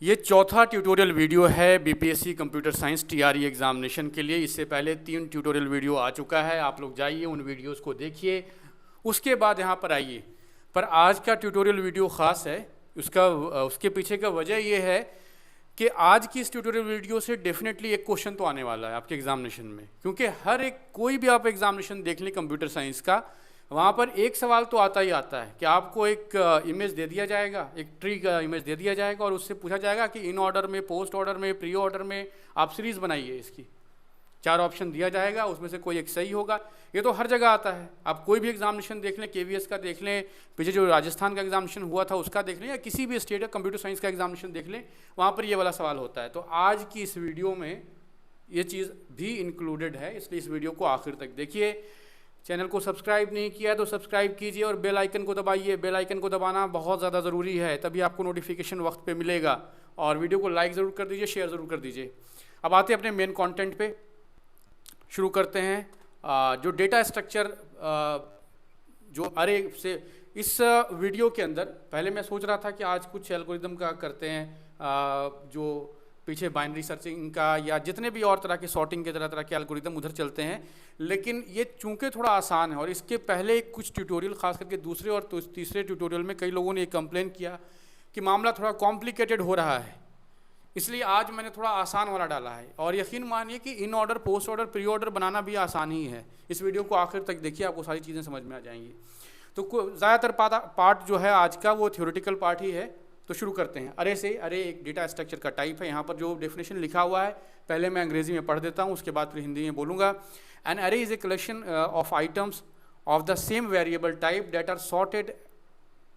ये चौथा tutorial video है BPSC computer science TRE examination के लिए। इससे पहले 3 ट्यूटोरियल वीडियो आ चुका है, आप लोग जाइए उन वीडियोस को देखिए, उसके बाद यहाँ पर आइए। पर आज का ट्यूटोरियल वीडियो ख़ास है, उसके पीछे का वजह ये है कि आज की इस ट्यूटोरियल वीडियो से डेफिनेटली एक क्वेश्चन तो आने वाला है आपके एग्जामिनेशन में, क्योंकि हर एक कोई भी आप एग्जामिनेशन देख लें कंप्यूटर साइंस का, वहाँ पर एक सवाल तो आता ही आता है कि आपको एक इमेज दे दिया जाएगा, एक ट्री का इमेज दे दिया जाएगा और उससे पूछा जाएगा कि इन ऑर्डर में, पोस्ट ऑर्डर में, प्री ऑर्डर में आप सीरीज़ बनाइए। इसकी 4 ऑप्शन दिया जाएगा, उसमें से कोई एक सही होगा। ये तो हर जगह आता है, आप कोई भी एग्जामिनेशन देख लें, केवीएस का देख लें, पीछे जो राजस्थान का एग्जामिनेशन हुआ था उसका देख लें, या किसी भी स्टेट का कंप्यूटर साइंस का एग्जामिनेशन देख लें, वहाँ पर ये वाला सवाल होता है। तो आज की इस वीडियो में ये चीज़ भी इंक्लूडेड है, इसलिए इस वीडियो को आखिर तक देखिए। चैनल को सब्सक्राइब नहीं किया तो सब्सक्राइब कीजिए और बेल आइकन को दबाइए। बेल आइकन को दबाना बहुत ज़्यादा ज़रूरी है, तभी आपको नोटिफिकेशन वक्त पे मिलेगा। और वीडियो को लाइक ज़रूर कर दीजिए, शेयर ज़रूर कर दीजिए। अब आते हैं अपने मेन कंटेंट पे, शुरू करते हैं। जो डेटा स्ट्रक्चर जो अरे से इस वीडियो के अंदर, पहले मैं सोच रहा था कि आज कुछ एल्गोरिदम का करते हैं, जो पीछे बाइनरी सर्चिंग का या जितने भी और तरह के सॉर्टिंग के तरह के एल्गोरिदम उधर चलते हैं, लेकिन ये चूंकि थोड़ा आसान है और इसके पहले कुछ ट्यूटोरियल, खास करके दूसरे और तीसरे ट्यूटोरियल में कई लोगों ने कंप्लेन किया कि मामला थोड़ा कॉम्प्लिकेटेड हो रहा है, इसलिए आज मैंने थोड़ा आसान वाला डाला है। और यकीन मानिए कि in order, post order, pre order बनाना भी आसान ही है। इस वीडियो को आखिर तक देखिए, आपको सारी चीज़ें समझ में आ जाएंगी। तो ज़्यादातर पार्ट जो है आज का वो थ्योरेटिकल पार्ट ही है। तो शुरू करते हैं अरे से। अरे एक डेटा स्ट्रक्चर का टाइप है। यहाँ पर जो डेफिनेशन लिखा हुआ है पहले मैं अंग्रेजी में पढ़ देता हूँ, उसके बाद फिर हिंदी में बोलूँगा। An array is a collection of items of the same variable type that are sorted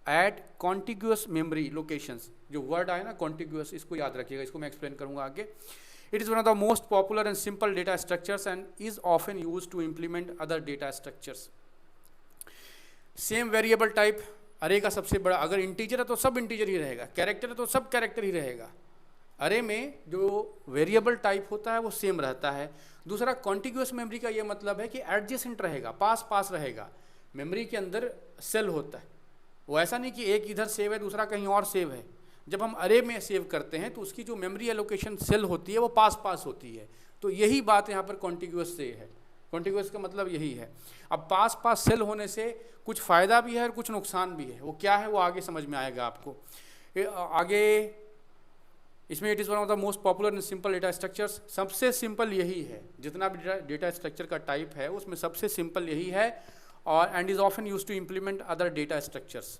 at contiguous memory locations. जो वर्ड आए ना कॉन्टिग्यूअस, इसको याद रखिएगा, इसको मैं एक्सप्लेन करूँगा आगे। It is one of the most popular and simple data structures and is often use to implement other data structures. Same variable type array का सबसे बड़ा, अगर इंटीजर है तो सब इंटीजर ही रहेगा, कैरेक्टर है तो सब कैरेक्टर ही रहेगा। अरे में जो वेरिएबल टाइप होता है वो सेम रहता है। दूसरा, कॉन्टिग्यूअस मेमोरी का ये मतलब है कि एडजेसेंट रहेगा, पास पास रहेगा। मेमोरी के अंदर सेल होता है, वो ऐसा नहीं कि एक इधर सेव है दूसरा कहीं और सेव है। जब हम अरे में सेव करते हैं तो उसकी जो मेमोरी एलोकेशन सेल होती है वो पास पास होती है। तो यही बात यहाँ पर कॉन्टिग्यूअस से है। कॉन्टिग्यूअस का मतलब यही है। अब पास पास सेल होने से कुछ फ़ायदा भी है और कुछ नुकसान भी है। वो क्या है वो आगे समझ में आएगा आपको। आगे इसमें it is one of the most popular and simple data structures. सबसे सिंपल यही है, जितना भी डेटा स्ट्रक्चर का टाइप है उसमें सबसे सिंपल यही है। और and is often use to implement other data structures.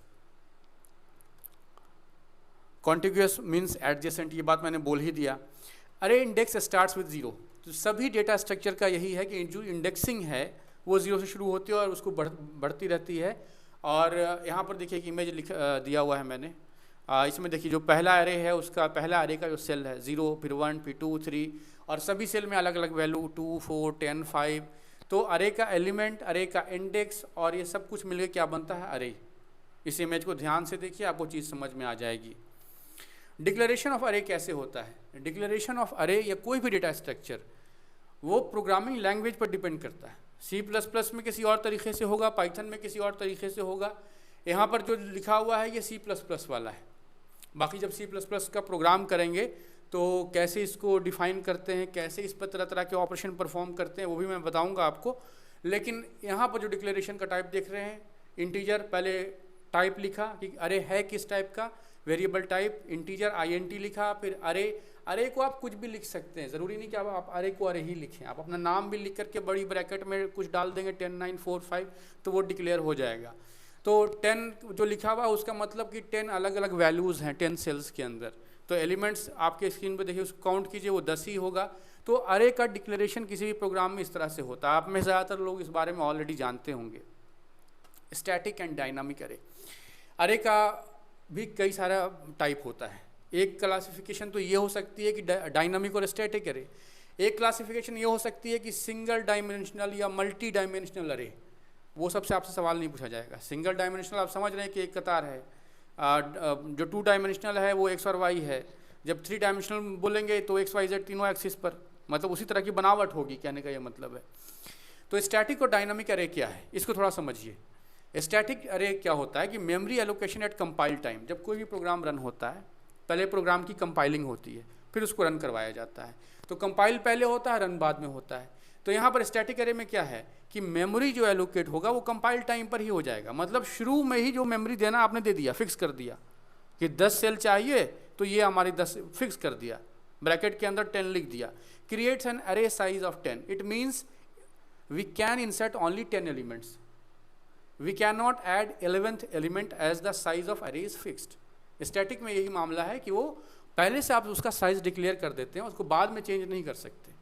Contiguous means adjacent, ये बात मैंने बोल ही दिया। अरे इंडेक्स स्टार्ट्स विद 0। तो सभी डेटा स्ट्रक्चर का यही है कि जो इंडेक्सिंग है वो 0 से शुरू होती है और उसको बढ़ती रहती है। और यहाँ पर देखिए कि इमेज दिया हुआ है मैंने। इसमें देखिए जो पहला अरे है उसका, पहला अरे का जो सेल है 0, फिर 1, फिर 2, 3, और सभी सेल में अलग अलग वैल्यू 2, 4, 10, 5। तो अरे का एलिमेंट, अरे का इंडेक्स और ये सब कुछ मिलकर क्या बनता है, अरे। इस इमेज को ध्यान से देखिए, आपको चीज़ समझ में आ जाएगी। डिक्लेरेशन ऑफ अरे कैसे होता है? डिक्लेरेशन ऑफ अरे या कोई भी डेटा स्ट्रक्चर वो प्रोग्रामिंग लैंग्वेज पर डिपेंड करता है। C++ में किसी और तरीके से होगा, पाइथन में किसी और तरीके से होगा। यहाँ पर जो लिखा हुआ है ये C++ वाला है। बाकी जब C++ का प्रोग्राम करेंगे तो कैसे इसको डिफ़ाइन करते हैं, कैसे इस पर तरह तरह के ऑपरेशन परफॉर्म करते हैं, वो भी मैं बताऊँगा आपको। लेकिन यहाँ पर जो डिक्लेरेशन का टाइप देख रहे हैं, इंटीजर, पहले टाइप लिखा कि अरे है किस टाइप का, वेरिएबल टाइप, इंटीजर int लिखा, फिर अरे। अरे को आप कुछ भी लिख सकते हैं, ज़रूरी नहीं कि आप अरे को अरे ही लिखें। आप अपना नाम भी लिख करके बड़ी ब्रैकेट में कुछ डाल देंगे 10, 9, 4, 5, तो वो डिक्लेयर हो जाएगा। तो 10 जो लिखा हुआ है उसका मतलब कि 10 अलग अलग वैल्यूज़ हैं 10 सेल्स के अंदर। तो एलिमेंट्स आपके स्क्रीन पे देखिए, उसको काउंट कीजिए, वो 10 ही होगा। तो अरे का डिक्लेरेशन किसी भी प्रोग्राम में इस तरह से होता है। आप में ज़्यादातर लोग इस बारे में ऑलरेडी जानते होंगे। स्टैटिक एंड डायनामिक अरे। अरे का भी कई सारा टाइप होता है। एक क्लासिफिकेशन तो ये हो सकती है कि डायनामिक और स्टैटिक अरे। एक क्लासिफिकेशन ये हो सकती है कि सिंगल डायमेंशनल या मल्टी डायमेंशनल अरे। वो सबसे आपसे सवाल नहीं पूछा जाएगा। सिंगल डायमेंशनल आप समझ रहे हैं कि एक कतार है। जो 2 डायमेंशनल है वो x और y है। जब 3 डायमेंशनल बोलेंगे तो x, y, z तीनों एक्सिस पर, मतलब उसी तरह की बनावट होगी, कहने का ये मतलब है। तो स्टैटिक और डायनामिक अरे क्या है, इसको थोड़ा समझिए। स्टैटिक अरे क्या होता है कि memory allocation eight compile time. जब कोई भी प्रोग्राम रन होता है पहले प्रोग्राम की कंपाइलिंग होती है, फिर उसको रन करवाया जाता है। तो कंपाइल पहले होता है, रन बाद में होता है। तो यहाँ पर स्टैटिक अरे में क्या है कि मेमोरी जो एलोकेट होगा वो कंपाइल टाइम पर ही हो जाएगा। मतलब शुरू में ही जो मेमोरी देना आपने दे दिया, फिक्स कर दिया कि 10 सेल चाहिए, तो ये हमारी 10 फिक्स कर दिया, ब्रैकेट के अंदर 10 लिख दिया। Creates an array size of 10, it means we can insert only 10 elements, we can not add 11th element as the size of array is fixed. Static में यही मामला है कि वो पहले से आप उसका साइज डिक्लेयर कर देते हैं, उसको बाद में चेंज नहीं कर सकते।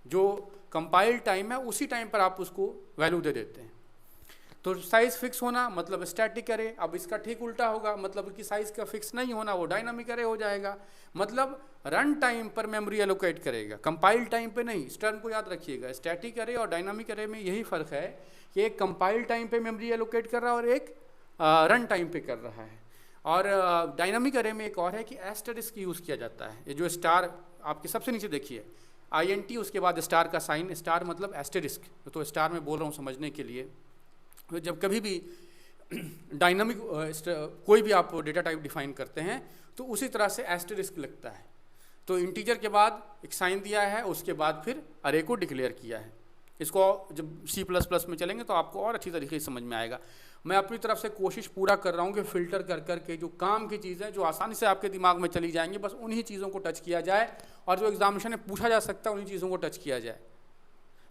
जो कंपाइल टाइम है उसी टाइम पर आप उसको वैल्यू दे देते हैं। तो साइज फिक्स होना मतलब स्टैटिक अरे। अब इसका ठीक उल्टा होगा, मतलब कि साइज का फिक्स नहीं होना वो डायनामिक अरे हो जाएगा। मतलब रन टाइम पर मेमोरी एलोकेट करेगा, कंपाइल टाइम पे नहीं। इस टर्म को याद रखिएगा, स्टैटिक अरे और डायनामिक अरे में यही फर्क है कि एक कंपाइल टाइम पे मेमोरी एलोकेट कर रहा है और एक रन टाइम पे कर रहा है। और डायनामिक अरे में एक और है कि एस्टेरिस्क यूज़ किया जाता है। ये जो स्टार आपके सबसे नीचे देखिए INT, उसके बाद स्टार का साइन, स्टार मतलब एस्टेरिस्क, तो स्टार में बोल रहा हूँ समझने के लिए। तो जब कभी भी डायनामिक कोई भी आप डेटा टाइप डिफाइन करते हैं तो उसी तरह से एस्टेरिस्क लगता है। तो इंटीजर के बाद एक साइन दिया है, उसके बाद फिर अरे को डिक्लेयर किया है। इसको जब C++ में चलेंगे तो आपको और अच्छी तरीके से समझ में आएगा। मैं अपनी तरफ से कोशिश पूरा कर रहा हूँ कि फ़िल्टर कर कर के जो काम की चीज़ें जो आसानी से आपके दिमाग में चली जाएंगी, बस उन्हीं चीज़ों को टच किया जाए, और जो एग्जामिनेशन में पूछा जा सकता है उन्हीं चीज़ों को टच किया जाए।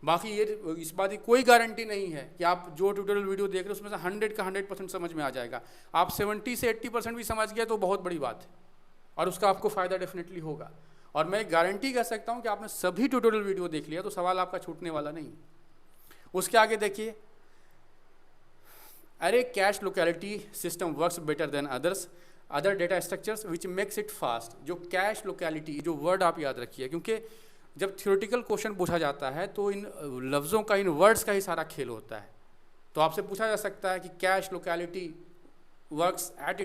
बाकी ये इस बात की कोई गारंटी नहीं है कि आप जो ट्यूटोरियल वीडियो देख रहे हो उसमें से 100 का 100% समझ में आ जाएगा। आप 70 से 80% भी समझ गए तो बहुत बड़ी बात है, और उसका आपको फ़ायदा डेफिनेटली होगा। और मैं गारंटी कर सकता हूँ कि आपने सभी ट्यूटोरियल वीडियो देख लिया तो सवाल आपका छूटने वाला नहीं। उसके आगे देखिए, अरे cash locality system works better than other data structures which makes it fast. जो कैश लोकेलिटी, जो वर्ड आप याद रखिए, क्योंकि जब थ्योरेटिकल क्वेश्चन पूछा जाता है तो इन लफ्ज़ों का, इन वर्ड्स का ही सारा खेल होता है। तो आपसे पूछा जा सकता है कि cash locality works at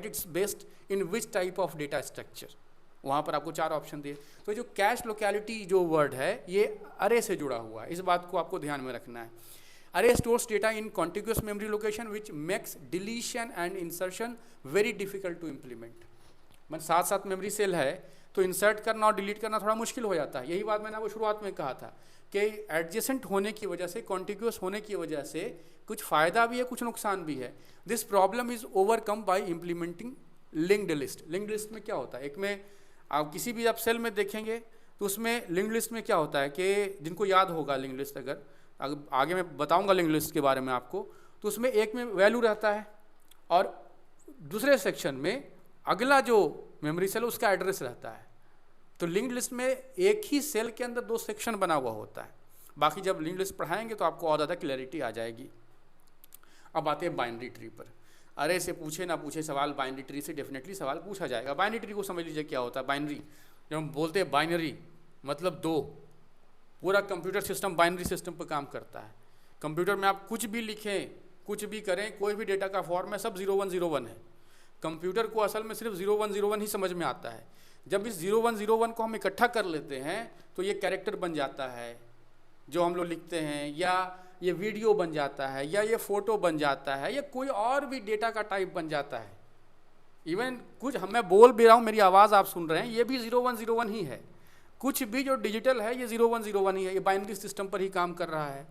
its best in which type of data structure. वहाँ पर आपको 4 ऑप्शन दिए। तो जो कैश लोकेलिटी जो वर्ड है ये अरे से जुड़ा हुआ है, इस बात को आपको ध्यान में रखना है। Array stores data in contiguous memory location which makes deletion and insertion very difficult to implement. मतलब साथ साथ मेमोरी सेल है तो इंसर्ट करना और डिलीट करना थोड़ा मुश्किल हो जाता है। यही बात मैंने आपको शुरुआत में कहा था कि एडजेसेंट होने की वजह से, कॉन्टिग्यूअस होने की वजह से कुछ फ़ायदा भी है, कुछ नुकसान भी है। This problem is overcome bye implementing linked list. Linked list में क्या होता है, एक में आप किसी भी आप सेल में देखेंगे तो उसमें लिंक्ड लिस्ट में क्या होता है कि जिनको याद होगा लिंक्ड लिस्ट, अगर आगे मैं बताऊंगा लिंक्ड लिस्ट के बारे में आपको, तो उसमें एक में वैल्यू रहता है और दूसरे सेक्शन में अगला जो मेमोरी सेल उसका एड्रेस रहता है। तो लिंक्ड लिस्ट में एक ही सेल के अंदर 2 सेक्शन बना हुआ होता है। बाकी जब लिंक्ड लिस्ट पढ़ाएंगे तो आपको और ज़्यादा क्लैरिटी आ जाएगी। अब आते हैं बाइनरी ट्री पर। अरे से पूछे ना पूछे सवाल, बाइनरी ट्री से डेफिनेटली सवाल पूछा जाएगा। बाइनरी ट्री को समझ लीजिए क्या होता है। बाइनरी, जब हम बोलते हैं बाइनरी मतलब 2, पूरा कंप्यूटर सिस्टम बाइनरी सिस्टम पर काम करता है। कंप्यूटर में आप कुछ भी लिखें, कुछ भी करें, कोई भी डेटा का फॉर्म है, सब 0101 है। कंप्यूटर को असल में सिर्फ 0101 ही समझ में आता है। जब इस 0101 को हम इकट्ठा कर लेते हैं तो ये कैरेक्टर बन जाता है जो हम लोग लिखते हैं, या ये वीडियो बन जाता है, या ये फ़ोटो बन जाता है, या कोई और भी डेटा का टाइप बन जाता है। इवन कुछ मैं बोल भी रहा हूँ, मेरी आवाज़ आप सुन रहे हैं, ये भी 0101 ही है। कुछ भी जो डिजिटल है ये 0101 ही है, ये बाइनरी सिस्टम पर ही काम कर रहा है।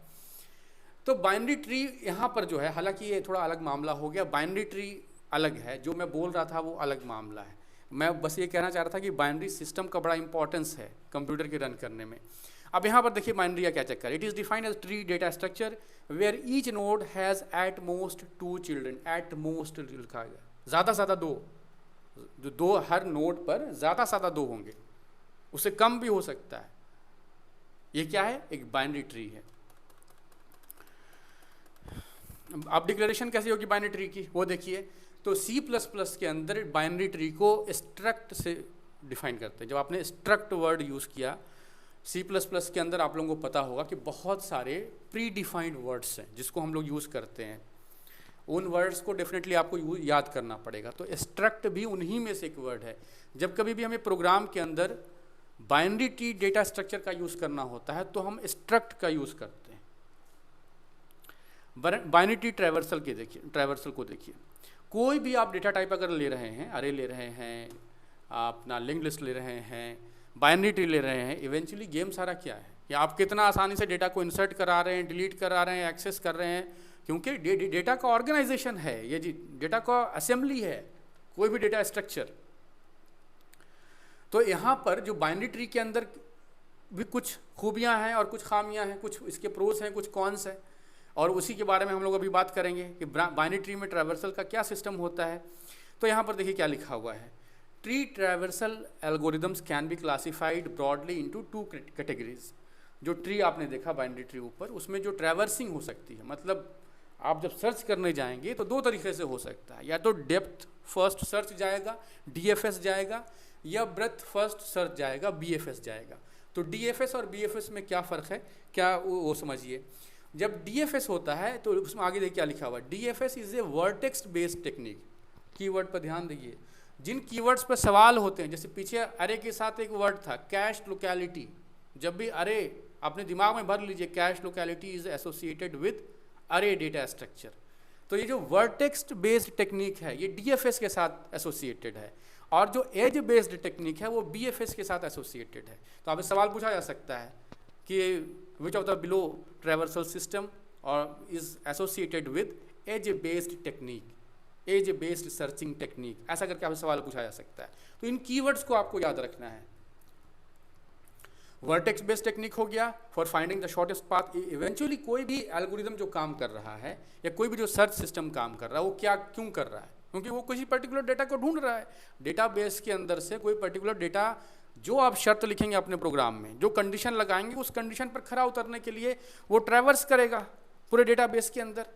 तो बाइनरी ट्री यहाँ पर जो है, हालांकि ये थोड़ा अलग मामला हो गया, बाइनरी ट्री अलग है, जो मैं बोल रहा था वो अलग मामला है। मैं बस ये कहना चाह रहा था कि बाइनरी सिस्टम का बड़ा इंपॉर्टेंस है कंप्यूटर के रन करने में। अब यहाँ पर देखिए बाइनरी का क्या चक्कर। It is defined as tree data structure where each node has at most 2 children. At most लिखा गया, ज़्यादा से ज़्यादा 2, जो 2 हर नोड पर ज़्यादा से ज़्यादा 2 होंगे, उससे कम भी हो सकता है। ये क्या है, एक बाइनरी ट्री है। अब डिक्लेरेशन कैसे होगी बाइनरी ट्री की वो देखिए। तो C++ के अंदर बाइनरी ट्री को स्ट्रक्ट से डिफाइन करते हैं। जब आपने स्ट्रक्ट वर्ड यूज़ किया C++ के अंदर, आप लोगों को पता होगा कि बहुत सारे प्री डिफाइंड वर्ड्स हैं जिसको हम लोग यूज़ करते हैं। उन वर्ड्स को डेफिनेटली आपको याद करना पड़ेगा। तो स्ट्रक्ट भी उन्हीं में से एक वर्ड है। जब कभी भी हमें प्रोग्राम के अंदर बाइनरी ट्री डेटा स्ट्रक्चर का यूज़ करना होता है तो हम स्ट्रक्ट का यूज़ करते हैं। बाइनरी ट्री ट्रैवर्सल को देखिए। कोई भी आप डेटा टाइप अगर ले रहे हैं, अरे ले रहे हैं, अपना लिंक लिस्ट ले रहे हैं, बाइनरी ट्री ले रहे हैं, इवेंचुअली गेम सारा क्या है कि आप कितना आसानी से डेटा को इंसर्ट करा रहे हैं, डिलीट करा रहे हैं, एक्सेस कर रहे हैं, क्योंकि डेटा का ऑर्गेनाइजेशन है ये जी, डेटा का असेंबली है, कोई भी डेटा स्ट्रक्चर। तो यहाँ पर जो बाइनरी ट्री के अंदर भी कुछ खूबियाँ हैं और कुछ खामियाँ हैं, कुछ इसके प्रोस हैं, कुछ कॉन्स हैं, और उसी के बारे में हम लोग अभी बात करेंगे कि बाइनरी ट्री में ट्रैवर्सल का क्या सिस्टम होता है। तो यहाँ पर देखिए क्या लिखा हुआ है, tree traversal algorithms can be classified broadly into 2 categories. जो ट्री आपने देखा बाइनरी ट्री ऊपर, उसमें जो ट्रैवर्सिंग हो सकती है, मतलब आप जब सर्च करने जाएंगे तो 2 तरीके से हो सकता है, या तो डेप्थ फर्स्ट सर्च जाएगा, DFS जाएगा, या ब्रेथ फर्स्ट सर्च जाएगा, BFS जाएगा। तो DFS और BFS में क्या फ़र्क है, क्या वो समझिए। जब DFS होता है तो उसमें आगे देखिए क्या लिखा हुआ है, DFS is a vertex based technique. Keyword पर ध्यान दीजिए, जिन कीवर्ड्स पर सवाल होते हैं, जैसे पीछे अरे के साथ एक वर्ड था कैश लोकेलिटी, जब भी अरे अपने दिमाग में भर लीजिए, cash locality is associated with अरे डेटा स्ट्रक्चर। तो ये जो वर्टेक्स्ट बेस्ड टेक्निक है ये DFS के साथ एसोसिएटेड है, और जो एज बेस्ड टेक्निक है वो BFS के साथ एसोसिएटेड है। तो आपसे सवाल पूछा जा सकता है कि which of the below traversal system और is associated with edge based technique, edge based searching technique, ऐसा करके आपसे सवाल पूछा जा सकता है। तो इन कीवर्ड्स को आपको याद रखना है। वर्टेक्स बेस्ड टेक्निक हो गया for finding the shortest path. Eventually कोई भी एल्गोरिदम जो काम कर रहा है या कोई भी जो सर्च सिस्टम काम कर रहा है वो क्या क्यों कर रहा है, क्योंकि वो किसी पर्टिकुलर डेटा को ढूंढ रहा है। डेटाबेस के अंदर से कोई पर्टिकुलर डेटा, जो आप शर्त लिखेंगे अपने प्रोग्राम में, जो कंडीशन लगाएंगे, उस कंडीशन पर खरा उतरने के लिए वो ट्रैवर्स करेगा पूरे डेटाबेस के अंदर।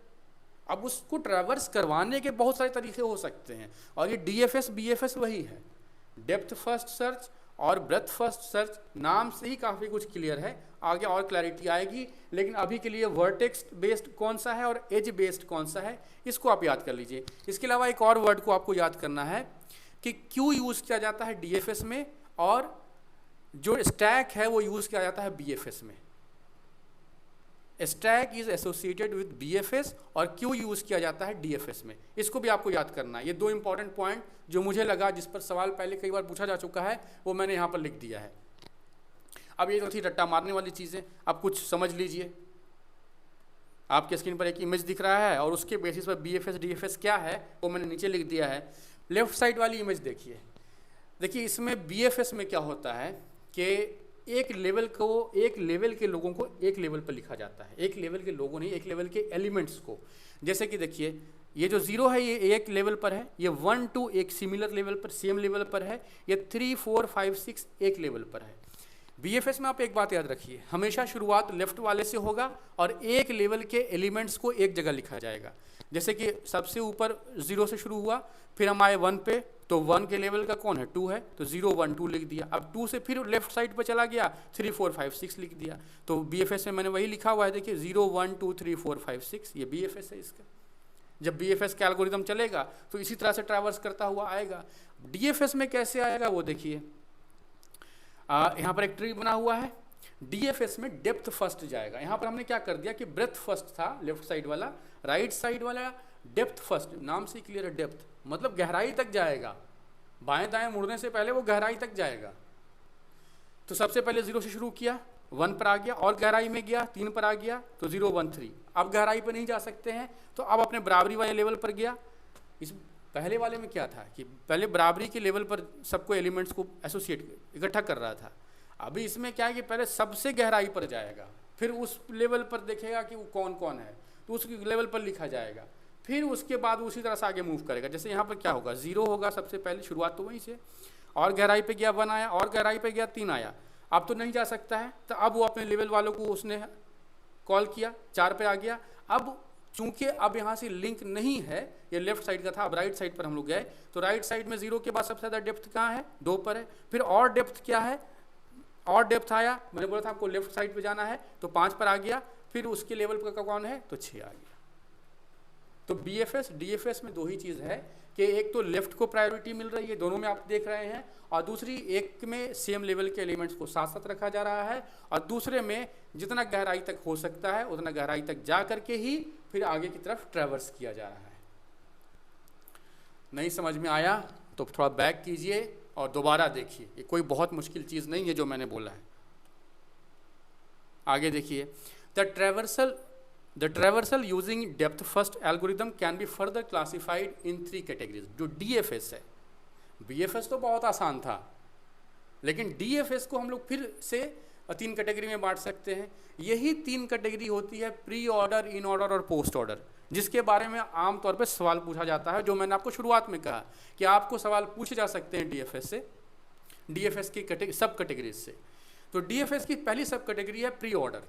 अब उसको ट्रैवर्स करवाने के बहुत सारे तरीके हो सकते हैं, और ये DFS BFS वही है, डेप्थ फर्स्ट सर्च और ब्रेथ फर्स्ट सर्च। नाम से ही काफ़ी कुछ क्लियर है, आगे और क्लैरिटी आएगी, लेकिन अभी के लिए वर्टेक्स बेस्ड कौन सा है और एज बेस्ड कौन सा है, इसको आप याद कर लीजिए। इसके अलावा एक और वर्ड को आपको याद करना है कि क्यों यूज़ किया जाता है DFS में, और जो स्टैक है वो यूज़ किया जाता है BFS में। Stack is associated with BFS और क्यों यूज़ किया जाता है DFS में, इसको भी आपको याद करना है। ये 2 इंपॉर्टेंट पॉइंट जो मुझे लगा, जिस पर सवाल पहले कई बार पूछा जा चुका है, वो मैंने यहाँ पर लिख दिया है। अब ये तो थी रट्टा मारने वाली चीज़ें, अब कुछ समझ लीजिए। आपके स्क्रीन पर एक इमेज दिख रहा है और उसके बेसिस पर BFS DFS क्या है वो मैंने नीचे लिख दिया है। लेफ्ट साइड वाली इमेज देखिए, देखिए इसमें BFS में क्या होता है कि एक लेवल के लोगों को एक लेवल पर लिखा जाता है, एक लेवल के लोगों नहीं, एक लेवल के एलिमेंट्स को। जैसे कि देखिए ये जो 0 है ये एक लेवल पर है, ये 1 2 एक सिमिलर लेवल पर, सेम लेवल पर है, ये 3 4 5 6 एक लेवल पर है। BFS में आप एक बात याद रखिए, हमेशा शुरुआत लेफ्ट वाले से होगा और एक लेवल के एलिमेंट्स को एक जगह लिखा जाएगा। जैसे कि सबसे ऊपर 0 से शुरू हुआ, फिर हम आए 1 पे, तो 1 के लेवल का कौन है 2 है, तो 0 1 2 लिख दिया। अब 2 से फिर लेफ्ट साइड पर चला गया, 3 4 5 6 लिख दिया। तो BFS में मैंने वही लिखा हुआ है, देखिए 0 1 2 3 4 5 6, ये BFS है इसका। जब BFS का एल्गोरिदम चलेगा तो इसी तरह से ट्रैवर्स करता हुआ आएगा। DFS में कैसे आएगा वो देखिए, यहाँ पर एक ट्री बना हुआ है। DFS में डेप्थ फर्स्ट जाएगा। यहाँ पर हमने क्या कर दिया कि ब्रेथ फर्स्ट था लेफ्ट साइड वाला, राइट साइड वाला डेप्थ फर्स्ट, नाम से क्लियर है, डेप्थ मतलब गहराई तक जाएगा, बाएं दाएं मुड़ने से पहले वो गहराई तक जाएगा। तो सबसे पहले 0 से शुरू किया, 1 पर आ गया, और गहराई में गया, 3 पर आ गया, तो 0 1 3। अब गहराई पर नहीं जा सकते हैं, तो अब अपने बराबरी वाले लेवल पर गया। इस पहले वाले में क्या था कि पहले बराबरी के लेवल पर सबको एलिमेंट्स को एसोसिएट इकट्ठा कर रहा था। अभी इसमें क्या है कि पहले सबसे गहराई पर जाएगा, फिर उस लेवल पर देखेगा कि वो कौन कौन है, तो उस लेवल पर लिखा जाएगा, फिर उसके बाद उसी तरह से आगे मूव करेगा। जैसे यहाँ पर क्या होगा, 0 होगा सबसे पहले, शुरुआत तो वहीं से, और गहराई पे गया 1 आया, और गहराई पे गया 3 आया। अब तो नहीं जा सकता है, तो अब वो अपने लेवल वालों को उसने कॉल किया, 4 पे आ गया। अब चूंकि अब यहाँ से लिंक नहीं है, ये लेफ्ट साइड का था, अब राइट साइड पर हम लोग गए, तो राइट साइड में 0 के बाद सबसे ज़्यादा डेप्थ कहाँ है, 2 पर है। फिर और डेप्थ क्या है, और डेप्थ आया, मैंने बोला था आपको लेफ्ट साइड पे जाना है, तो 5 पर आ गया, फिर उसके लेवल पर कौन है, तो 6 आ गया। तो BFS DFS में 2 ही चीज़ है कि एक तो लेफ्ट को प्रायोरिटी मिल रही है, दोनों में आप देख रहे हैं, और दूसरी एक में सेम लेवल के एलिमेंट्स को साथ साथ रखा जा रहा है, और दूसरे में जितना गहराई तक हो सकता है उतना गहराई तक जा करके ही फिर आगे की तरफ ट्रैवर्स किया जा रहा है। नहीं समझ में आया तो थोड़ा बैक कीजिए और दोबारा देखिए, ये कोई बहुत मुश्किल चीज़ नहीं है जो मैंने बोला है। आगे देखिए, the traversal using depth first algorithm can be further classified in 3 categories. जो DFS है, BFS तो बहुत आसान था, लेकिन DFS को हम लोग फिर से 3 कैटेगरी में बांट सकते हैं। यही 3 कैटेगरी होती है, प्री ऑर्डर, इन ऑर्डर और पोस्ट ऑर्डर, जिसके बारे में आमतौर पर सवाल पूछा जाता है। जो मैंने आपको शुरुआत में कहा कि आपको सवाल पूछे जा सकते हैं DFS से, DFS की सब कैटेगरीज से। तो DFS की पहली सब कैटेगरी है प्री ऑर्डर।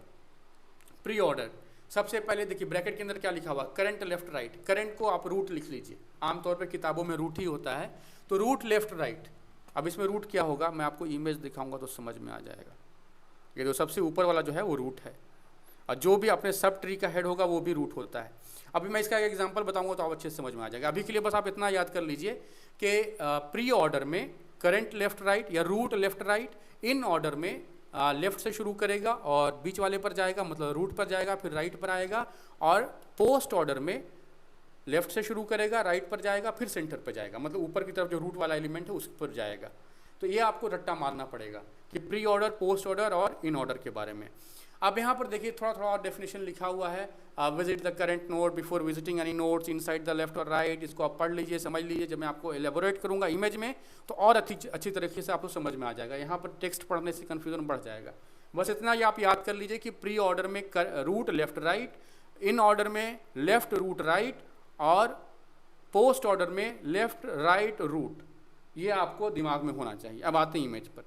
प्री ऑर्डर सबसे पहले देखिए ब्रैकेट के अंदर क्या लिखा हुआ, करंट लेफ्ट राइट। करंट को आप रूट लिख लीजिए, आमतौर पर किताबों में रूट ही होता है, तो रूट लेफ्ट राइट। अब इसमें रूट क्या होगा, मैं आपको इमेज दिखाऊंगा तो समझ में आ जाएगा। ये जो सबसे ऊपर वाला जो है वो रूट है, और जो भी अपने सब ट्री का हेड होगा वो भी रूट होता है। अभी मैं इसका एक एग्जांपल बताऊंगा तो आप अच्छे से समझ में आ जाएगा। अभी के लिए बस आप इतना याद कर लीजिए कि प्री ऑर्डर में करंट लेफ्ट राइट या root left right, in order में लेफ्ट से शुरू करेगा और बीच वाले पर जाएगा, मतलब रूट पर जाएगा, फिर राइट पर आएगा, और पोस्ट ऑर्डर में लेफ्ट से शुरू करेगा, राइट पर जाएगा, फिर सेंटर पर जाएगा, मतलब ऊपर की तरफ जो रूट वाला एलिमेंट है उस पर जाएगा। तो ये आपको रट्टा मारना पड़ेगा कि प्री ऑर्डर, पोस्ट ऑर्डर और इन ऑर्डर के बारे में। अब यहाँ पर देखिए थोड़ा थोड़ा और डेफिनेशन लिखा हुआ है। Visit the current node before visiting any nodes inside the left और राइट। इसको आप पढ़ लीजिए, समझ लीजिए। जब मैं आपको एलेबोरेट करूँगा इमेज में तो और अच्छी तरीके से आपको समझ में आ जाएगा। यहाँ पर टेक्स्ट पढ़ने से कन्फ्यूजन बढ़ जाएगा। बस इतना ही आप याद कर लीजिए कि प्री ऑर्डर में root left right, in order में लेफ्ट रूट राइट, और पोस्ट ऑर्डर में लेफ्ट राइट रूट। ये आपको दिमाग में होना चाहिए। अब आते हैं इमेज पर।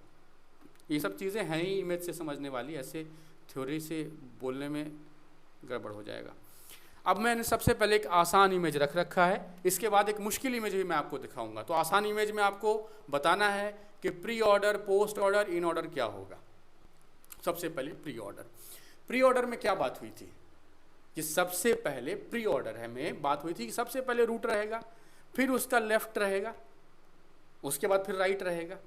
ये सब चीज़ें हैं ही इमेज से समझने वाली, ऐसे थ्योरी से बोलने में गड़बड़ हो जाएगा। अब मैंने सबसे पहले एक आसान इमेज रख रखा है, इसके बाद एक मुश्किल इमेज भी मैं आपको दिखाऊंगा। तो आसान इमेज में आपको बताना है कि pre order, post order, in order क्या होगा। सबसे पहले प्री ऑर्डर। प्री ऑर्डर में क्या बात हुई थी कि सबसे पहले प्री ऑर्डर है में बात हुई थी कि सबसे पहले रूट रहेगा, फिर उसका लेफ्ट रहेगा, उसके बाद फिर राइट रहेगा।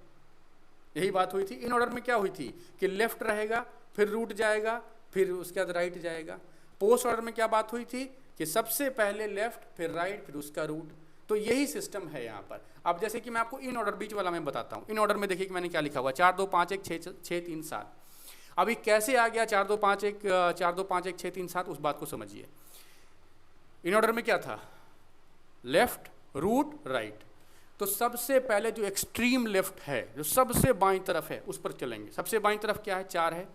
यही बात हुई थी। इन ऑर्डर में क्या हुई थी कि लेफ्ट रहेगा, फिर रूट जाएगा, फिर उसके बाद राइट जाएगा। पोस्ट ऑर्डर में क्या बात हुई थी कि सबसे पहले लेफ्ट, फिर राइट, फिर उसका रूट। तो यही सिस्टम है यहाँ पर। अब जैसे कि मैं आपको इन ऑर्डर बीच वाला मैं बताता हूँ। इन ऑर्डर में देखिए कि मैंने क्या लिखा हुआ, 4 2 5 1 6 3 7। अभी कैसे आ गया 4 2 5 1 6 3 7, उस बात को समझिए। इन ऑर्डर में क्या था, लेफ्ट, रूट, राइट। तो सबसे पहले जो एक्सट्रीम लेफ्ट है, जो सबसे बाईं तरफ है, उस पर चलेंगे। सबसे बाईं तरफ क्या है, 4 है।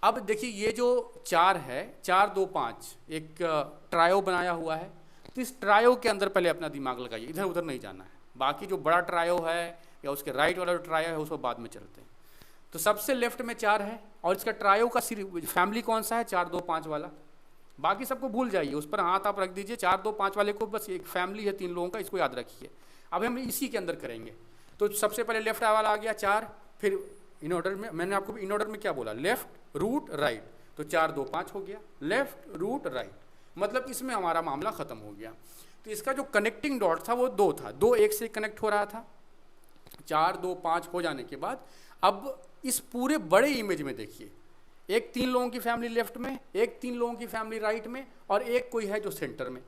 अब देखिए ये जो 4 है, 4 2 5 एक ट्रायो बनाया हुआ है। तो इस ट्रायो के अंदर पहले अपना दिमाग लगाइए, इधर उधर नहीं जाना है। बाकी जो बड़ा ट्रायो है या उसके राइट वाला जो ट्रायो है उसको बाद में चलते हैं। तो सबसे लेफ्ट में 4 है, और इसका ट्रायो का फैमिली कौन सा है, 4 2 5 वाला। बाकी सबको भूल जाइए, उस पर हाथ आप रख दीजिए। 4 2 5 वाले को बस एक फैमिली है 3 लोगों का, इसको याद रखिए। अब हम इसी के अंदर करेंगे। तो सबसे पहले लेफ्ट वाला आ गया 4, फिर इन ऑर्डर में मैंने आपको इन ऑर्डर में क्या बोला, लेफ्ट रूट राइट। तो 4 2 5 हो गया, लेफ्ट रूट राइट, मतलब इसमें हमारा मामला खत्म हो गया। तो इसका जो कनेक्टिंग डॉट था वो 2 था, 2 एक से कनेक्ट हो रहा था। 4 2 5 हो जाने के बाद अब इस पूरे बड़े इमेज में देखिए, एक 3 लोगों की फैमिली लेफ्ट में, एक 3 लोगों की फैमिली राइट में, और एक कोई है जो सेंटर में।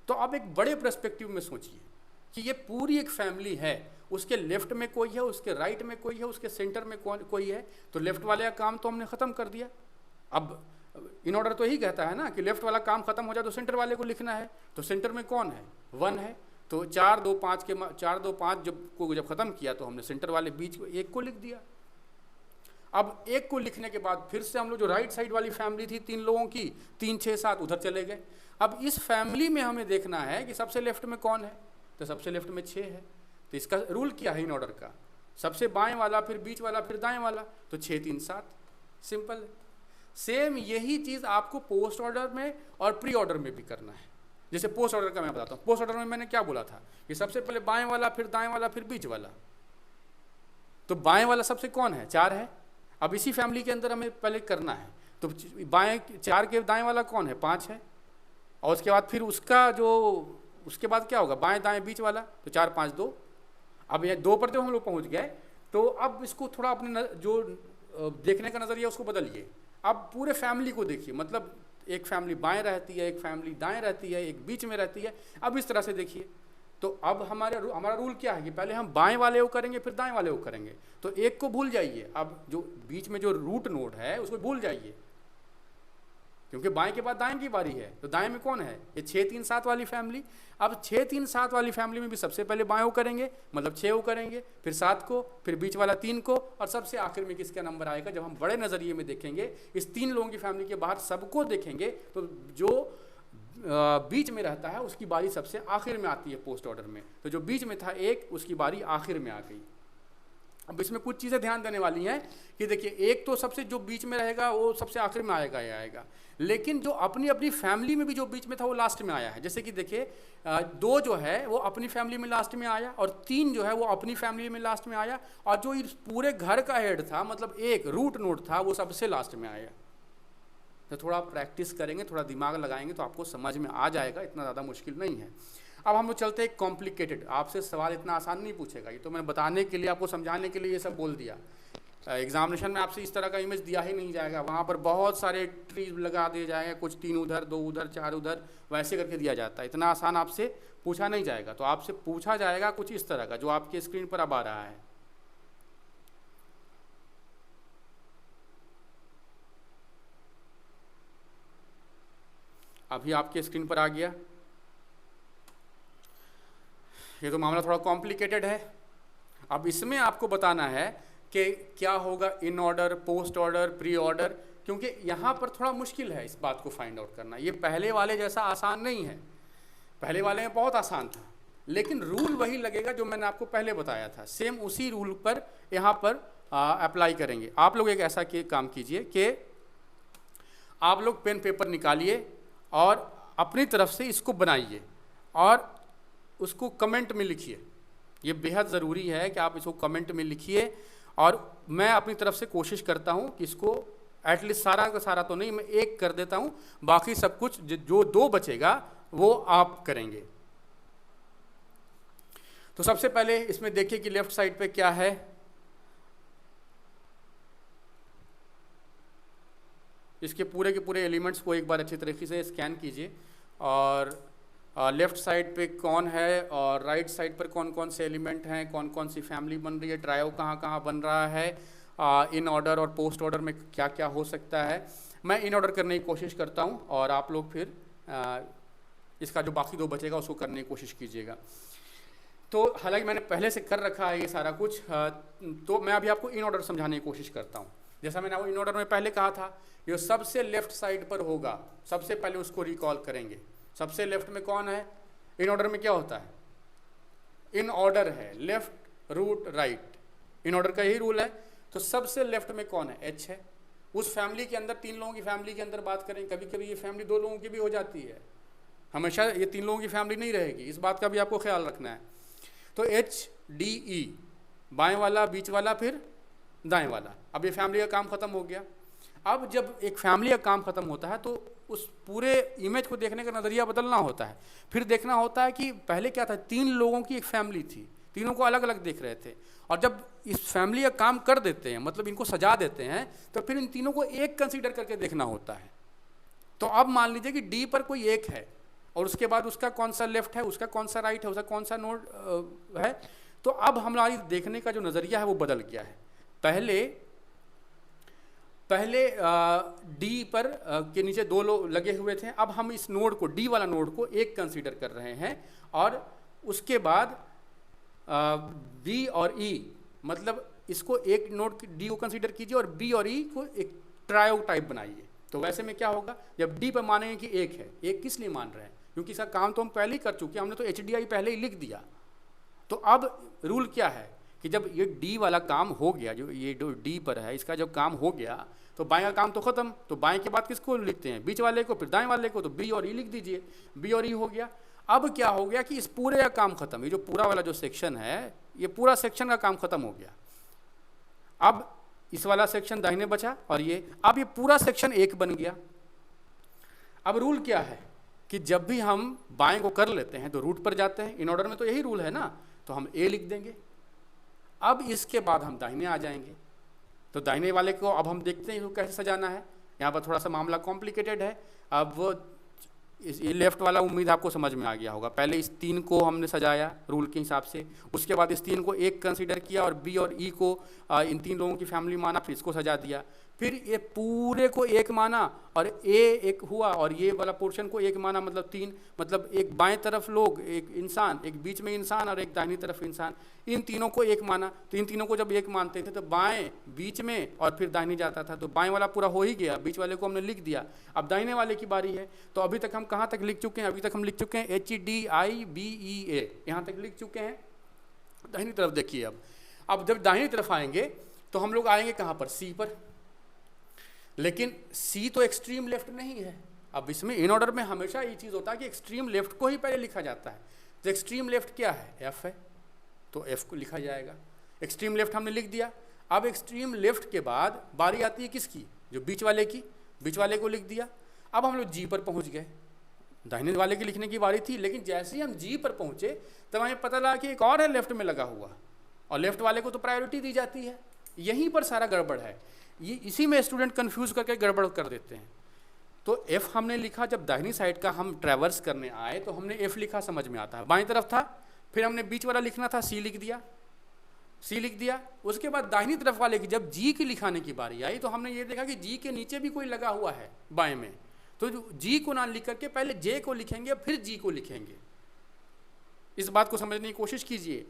तो अब एक बड़े पर्सपेक्टिव में सोचिए कि ये पूरी एक फैमिली है, उसके लेफ्ट में कोई है, उसके राइट में कोई है, उसके सेंटर में कोई है। तो लेफ्ट वाले का काम तो हमने ख़त्म कर दिया। अब इन ऑर्डर तो यही कहता है ना कि लेफ्ट वाला काम खत्म हो जाए तो सेंटर वाले को लिखना है। तो सेंटर में कौन है, 1 है। तो 4 2 5 जब खत्म किया तो हमने सेंटर वाले बीच एक को लिख दिया। अब एक को लिखने के बाद फिर से हम लोग जो राइट साइड वाली फैमिली थी 3 लोगों की, 3 6 7 उधर चले गए। अब इस फैमिली में हमें देखना है कि सबसे लेफ्ट में कौन है। तो सबसे लेफ्ट में 6 है। तो इसका रूल क्या है इन ऑर्डर का, सबसे बाएं वाला, फिर बीच वाला, फिर दाएं वाला। तो 6 3 7, सिंपल है। सेम यही चीज़ आपको पोस्ट ऑर्डर में और प्री ऑर्डर में भी करना है। जैसे पोस्ट ऑर्डर का मैं बताता हूँ। पोस्ट ऑर्डर में मैंने क्या बोला था कि सबसे पहले बाएं वाला, फिर दाएं वाला, फिर बीच वाला। तो बाएं वाला सबसे कौन है, 4 है। अब इसी फैमिली के अंदर हमें पहले करना है। तो बाएं 4 के दाएं वाला कौन है, 5 है। और उसके बाद फिर उसके बाद क्या होगा, बाएं दाएं बीच वाला। तो 4 5 2। अब ये 2 पर तो हम लोग पहुंच गए। तो अब इसको थोड़ा अपने जो देखने का नज़रिया उसको बदलिए। अब पूरे फैमिली को देखिए, मतलब एक फैमिली बाएं रहती है, एक फैमिली दाएं रहती है, एक बीच में रहती है। अब इस तरह से देखिए तो अब हमारा रूल क्या है कि पहले हम बाएं वाले को करेंगे फिर दाएं वाले को करेंगे। तो एक को भूल जाइए, अब जो बीच में जो रूट नोड है उसको भूल जाइए, क्योंकि बाएं के बाद दाएं की बारी है। तो दाएं में कौन है? ये 6 3 7 वाली फैमिली। अब 6 3 7 वाली फैमिली में भी सबसे पहले बाएं को करेंगे, मतलब 6 को करेंगे, फिर 7 को, फिर बीच वाला 3 को, और सबसे आखिर में किसका नंबर आएगा? जब हम बड़े नज़रिए में देखेंगे, इस 3 लोगों की फैमिली के बाहर सबको देखेंगे, तो जो बीच में रहता है उसकी बारी सबसे आखिर में आती है पोस्ट ऑर्डर में। तो जो बीच में था एक, उसकी बारी आखिर में आ गई। अब इसमें कुछ चीज़ें ध्यान देने वाली हैं कि देखिए, एक तो सबसे जो बीच में रहेगा वो सबसे आखिर में आएगा ही आएगा, लेकिन जो अपनी अपनी फैमिली में भी जो बीच में था वो लास्ट में आया है। जैसे कि देखिए, 2 जो है वो अपनी फैमिली में लास्ट में आया, और 3 जो है वो अपनी फैमिली में लास्ट में आया, और जो इस पूरे घर का हेड था, मतलब एक रूट नोड था, वो सबसे लास्ट में आया। तो थोड़ा प्रैक्टिस करेंगे, थोड़ा दिमाग लगाएंगे तो आपको समझ में आ जाएगा, इतना ज़्यादा मुश्किल नहीं है। अब हम लोग चलते हैं कॉम्प्लिकेटेड। आपसे सवाल इतना आसान नहीं पूछेगा, ये तो मैंने बताने के लिए, आपको समझाने के लिए ये सब बोल दिया। एग्जामिनेशन में आपसे इस तरह का इमेज दिया ही नहीं जाएगा, वहाँ पर बहुत सारे ट्रीज लगा दिए जाएंगे, कुछ 3 उधर 2 उधर 4 उधर, वैसे करके दिया जाता है। इतना आसान आपसे पूछा नहीं जाएगा। तो आपसे पूछा जाएगा कुछ इस तरह का, जो आपके स्क्रीन पर अब आ रहा है। अभी आपके स्क्रीन पर आ गया। ये तो मामला थोड़ा कॉम्प्लिकेटेड है। अब इसमें आपको बताना है कि क्या होगा इन order, post order, pre order, क्योंकि यहाँ पर थोड़ा मुश्किल है इस बात को फाइंड आउट करना। ये पहले वाले जैसा आसान नहीं है। पहले वाले में बहुत आसान था, लेकिन रूल वही लगेगा जो मैंने आपको पहले बताया था। सेम उसी रूल पर यहाँ पर अप्लाई करेंगे। आप लोग एक ऐसा काम कीजिए कि आप लोग पेन पेपर निकालिए और अपनी तरफ से इसको बनाइए और उसको कमेंट में लिखिए। ये बेहद ज़रूरी है कि आप इसको कमेंट में लिखिए, और मैं अपनी तरफ से कोशिश करता हूँ कि इसको एटलीस्ट सारा का सारा तो नहीं, मैं एक कर देता हूँ, बाकी सब कुछ जो 2 बचेगा वो आप करेंगे। तो सबसे पहले इसमें देखिए कि लेफ्ट साइड पे क्या है। इसके पूरे के पूरे एलिमेंट्स को एक बार अच्छी तरीके से स्कैन कीजिए, और लेफ़्ट साइड पे कौन है और राइट साइड पर कौन कौन से एलिमेंट हैं, कौन कौन सी फैमिली बन रही है, ट्रायो कहाँ कहाँ बन रहा है, इन ऑर्डर और पोस्ट ऑर्डर में क्या क्या हो सकता है। मैं इन ऑर्डर करने की कोशिश करता हूँ, और आप लोग फिर इसका जो बाकी 2 बचेगा उसको करने की कोशिश कीजिएगा। तो हालांकि मैंने पहले से कर रखा है ये सारा कुछ, तो मैं अभी आपको इन ऑर्डर समझाने की कोशिश करता हूँ। जैसा मैंने इन ऑर्डर में पहले कहा था, जो सबसे लेफ्ट साइड पर होगा सबसे पहले उसको रिकॉल करेंगे। सबसे लेफ्ट में कौन है? इन ऑर्डर में क्या होता है? इन ऑर्डर है left root right, in order का यही रूल है। तो सबसे लेफ्ट में कौन है? एच है। उस फैमिली के अंदर, 3 लोगों की फैमिली के अंदर बात करें, कभी कभी ये फैमिली 2 लोगों की भी हो जाती है, हमेशा ये 3 लोगों की फैमिली नहीं रहेगी, इस बात का भी आपको ख्याल रखना है। तो एच डी ई, बाएं वाला, बीच वाला, फिर दाएं वाला। अब ये फैमिली का काम खत्म हो गया। अब जब एक फैमिली का काम खत्म होता है तो उस पूरे इमेज को देखने का नज़रिया बदलना होता है। फिर देखना होता है कि पहले क्या था, 3 लोगों की एक फैमिली थी, तीनों को अलग अलग देख रहे थे, और जब इस फैमिली का काम कर देते हैं, मतलब इनको सजा देते हैं, तो फिर इन तीनों को एक कंसीडर करके देखना होता है। तो अब मान लीजिए कि डी पर कोई एक है, और उसके बाद उसका कौन सा लेफ्ट है, उसका कौन सा राइट है, उसका कौन सा नोड है। तो अब हमारी देखने का जो नज़रिया है वो बदल गया है। पहले डी पर के नीचे 2 लोग लगे हुए थे, अब हम इस नोड को, डी वाला नोड को एक कंसीडर कर रहे हैं, और उसके बाद बी और ई, मतलब इसको एक नोड डी को कंसीडर कीजिए और बी और ई को एक ट्रायो टाइप बनाइए। तो वैसे में क्या होगा, जब डी पर मानेंगे कि एक है, एक किस लिए मान रहे हैं, क्योंकि इसका काम तो हम पहले ही कर चुके हैं, हमने तो HDI पहले ही लिख दिया। तो अब रूल क्या है कि जब ये डी वाला काम हो गया, जो ये डी पर है, इसका जब काम हो गया तो बाएं का काम तो खत्म। तो बाएं के बाद किसको लिखते हैं? बीच वाले को, फिर दाएं वाले को, तो बी और ई लिख दीजिए। बी और ई हो गया। अब क्या हो गया कि इस पूरे का काम खत्म, ये जो पूरा वाला जो सेक्शन है, ये पूरा सेक्शन का काम खत्म हो गया। अब इस वाला सेक्शन दाहिने बचा, और अब ये पूरा सेक्शन एक बन गया। अब रूल क्या है कि जब भी हम बाएं को कर लेते हैं तो रूट पर जाते हैं, इन ऑर्डर में तो यही रूल है ना, तो हम ए लिख देंगे। अब इसके बाद हम दाहिने आ जाएंगे, तो दाहिने वाले को अब हम देखते हैं कैसे सजाना है। यहाँ पर थोड़ा सा मामला कॉम्प्लिकेटेड है। अब ये लेफ्ट वाला उम्मीद आपको समझ में आ गया होगा। पहले इस 3 को हमने सजाया रूल के हिसाब से, उसके बाद इस 3 को एक कंसीडर किया और बी और ई को इन 3 लोगों की फैमिली माना, फिर इसको सजा दिया, फिर ये पूरे को एक माना और ए एक हुआ और ये वाला पोर्शन को एक माना, मतलब 3, मतलब एक बाएं तरफ लोग, एक इंसान, एक बीच में इंसान और एक दाहिनी तरफ इंसान, इन तीनों को एक माना। तो इन तीनों को जब एक मानते थे तो बाएं बीच में और फिर दाहिनी जाता था, तो बाएं वाला पूरा हो ही गया, बीच वाले को हमने लिख दिया। अब दाहिने वाले की बारी है। तो अभी तक हम कहाँ तक लिख चुके हैं? अभी तक हम लिख चुके हैं HDIBEA, यहाँ तक लिख चुके हैं। दाहिनी तरफ देखिए। अब जब दाहिनी तरफ आएंगे तो हम लोग आएंगे कहाँ पर? C पर। लेकिन C तो एक्सट्रीम लेफ्ट नहीं है। अब इसमें इन ऑर्डर में हमेशा ये चीज़ होता है कि एक्सट्रीम लेफ्ट को ही पहले लिखा जाता है। तो एक्सट्रीम लेफ्ट क्या है? F है, तो F को लिखा जाएगा। एक्सट्रीम लेफ्ट हमने लिख दिया। अब एक्सट्रीम लेफ्ट के बाद बारी आती है किसकी? जो बीच वाले की, बीच वाले को लिख दिया। अब हम लोग G पर पहुंच गए। दाहिने वाले की लिखने की बारी थी, लेकिन जैसे ही हम G पर पहुंचे तब हमें पता लगा कि एक और है लेफ्ट में लगा हुआ, और लेफ्ट वाले को तो प्रायोरिटी दी जाती है। यहीं पर सारा गड़बड़ है। ये इसी में स्टूडेंट कंफ्यूज करके गड़बड़ कर देते हैं। तो F हमने लिखा, जब दाहिनी साइड का हम ट्रैवर्स करने आए तो हमने F लिखा, समझ में आता है, बाईं तरफ था। फिर हमने बीच वाला लिखना था, C लिख दिया, C लिख दिया। उसके बाद दाहिनी तरफ वाले की जब G की लिखाने की बारी आई तो हमने ये देखा कि G के नीचे भी कोई लगा हुआ है बाएं में, तो G को ना लिख करके पहले J को लिखेंगे फिर G को लिखेंगे। इस बात को समझने की कोशिश कीजिए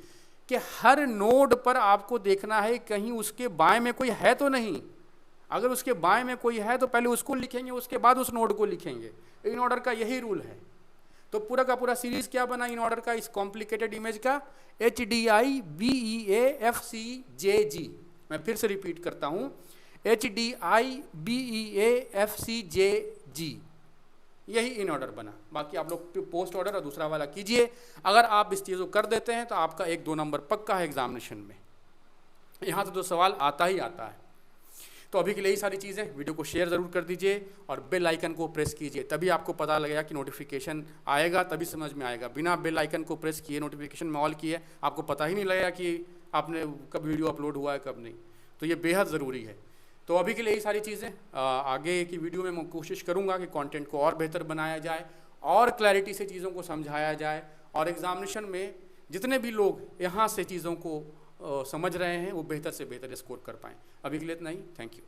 कि हर नोड पर आपको देखना है कहीं उसके बाएं में कोई है तो नहीं। अगर उसके बाएं में कोई है तो पहले उसको लिखेंगे, उसके बाद उस नोड को लिखेंगे। इन ऑर्डर का यही रूल है। तो पूरा का पूरा सीरीज क्या बना इन ऑर्डर का, इस कॉम्प्लिकेटेड इमेज का? HDIBEAFCJG। मैं फिर से रिपीट करता हूं, HDIBEAFCJG। यही इन ऑर्डर बना। बाकी आप लोग पोस्ट ऑर्डर और दूसरा वाला कीजिए। अगर आप इस चीज़ को कर देते हैं तो आपका 1-2 नंबर पक्का है एग्जामिनेशन में। यहाँ तो सवाल आता ही आता है। तो अभी के लिए यही सारी चीज़ें। वीडियो को शेयर ज़रूर कर दीजिए और बेल आइकन को प्रेस कीजिए, तभी आपको पता लगेगा कि नोटिफिकेशन आएगा, तभी समझ में आएगा। बिना बेल आइकन को प्रेस किए, नोटिफिकेशन में ऑल किए, आपको पता ही नहीं लगेगा कि आपने कब वीडियो अपलोड हुआ है कब नहीं। तो ये बेहद ज़रूरी है। तो अभी के लिए यही सारी चीज़ें। आगे की वीडियो में मैं कोशिश करूँगा कि कंटेंट को और बेहतर बनाया जाए और क्लैरिटी से चीज़ों को समझाया जाए, और एग्जामिनेशन में जितने भी लोग यहाँ से चीज़ों को समझ रहे हैं वो बेहतर से बेहतर स्कोर कर पाएँ। अभी के लिए इतना ही। Thank you.